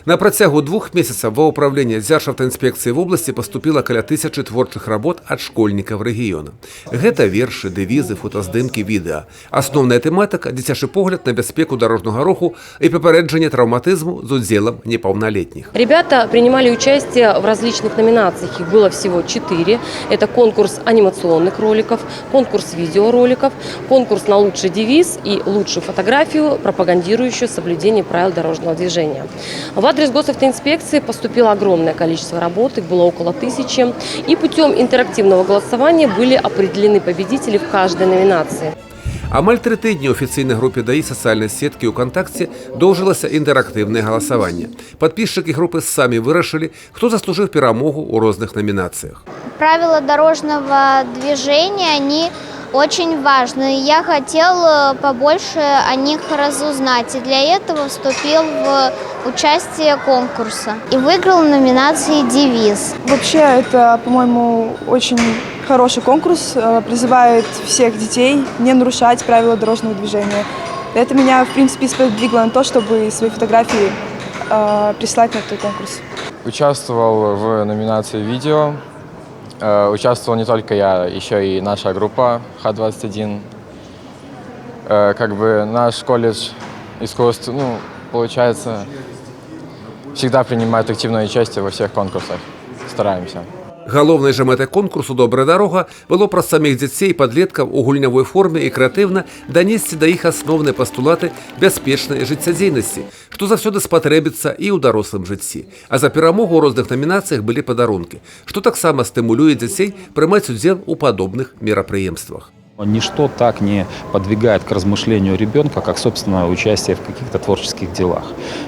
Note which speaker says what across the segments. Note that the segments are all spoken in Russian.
Speaker 1: На працягу 2 месяцев ва ўправленне Дзяржаўтаінспекцыі в области поступило каля 1000 творчых работ от школьников региона. Гэта вершы, дэвізы, фотаздымкі, відэа. Асноўная тэматыка – дзіцячы погляд на бяспеку дорожного руху и папярэджанне травматизму з удзелам непаўналетніх.
Speaker 2: Ребята принимали участие в различных номинациях. Их было всего 4. Это конкурс анимационных роликов, конкурс видеороликов, конкурс на лучший девиз и лучшую фотографию, пропагандирующую соблюдение правил дорожного движения. В адрес госавтоинспекции поступило огромное количество работ, их было около 1000. И путем интерактивного голосования были определены победители в каждой номинации.
Speaker 1: Амаль 3 тыдні ў афіцыйнай групе ДАІ сацыяльнай сеткі УКонтакце доўжылася інтэрактыўнае галасаванне. Падпісчыкі групы самі вырашылі, хто заслужыў перамогу ў розных номинациях.
Speaker 3: Правила дорожного движения, они очень важны. Я хотел побольше о них разузнать, и для этого вступил в участие конкурса и выиграл в номинации «Девиз».
Speaker 4: Вообще, это, по-моему, очень хороший конкурс, призывает всех детей не нарушать правила дорожного движения. Это меня, в принципе, сподвигло на то, чтобы свои фотографии прислать на этот конкурс.
Speaker 5: Участвовал в номинации «Видео». Участвовал не только я, еще и наша группа Х-21. Как бы наш колледж искусств, получается, всегда принимает активное участие во всех конкурсах. Стараемся.
Speaker 1: Галоўнай жа мэтай конкурсу «Добрая дарога» было праз саміх дзяцей і падлеткаў у гульнявой форме і крэатыўна данесці да іх асноўныя пастулаты бяспечнай жыццядзейнасці, што заўсёды спатрэбіцца і ў дарослым жыцці. А за перамогу ў розных намінацыях былі падарункі, што таксама стымулюе дзяцей прымаць удзел у падобных мерапрыемствах.
Speaker 6: Ничто так не подвигает к размышлению ребенка, как, собственно, участие в каких-то творческих делах.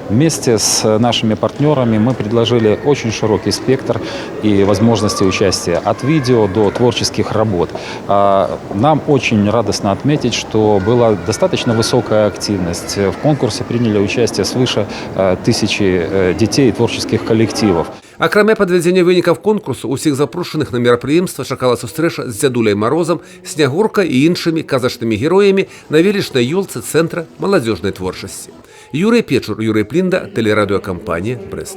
Speaker 6: Вместе с нашими партнерами мы предложили очень широкий спектр и возможности участия от видео до творческих работ. Нам очень радостно отметить, что была достаточно высокая активность. В конкурсе приняли участие свыше 1000 детей и творческих коллективов.
Speaker 1: Акрамя падвядзення вынікаў конкурсу, усіх запрошаных на мерапрыемства чакала сустрэча з дзядуляй Марозам, Снягурка і іншымі казачнымі героямі на велічнай ёлцы цэнтра маладзёжнай творчасці. Юрый Печур, Юрий Плинда, телерадиокомпания «Брест».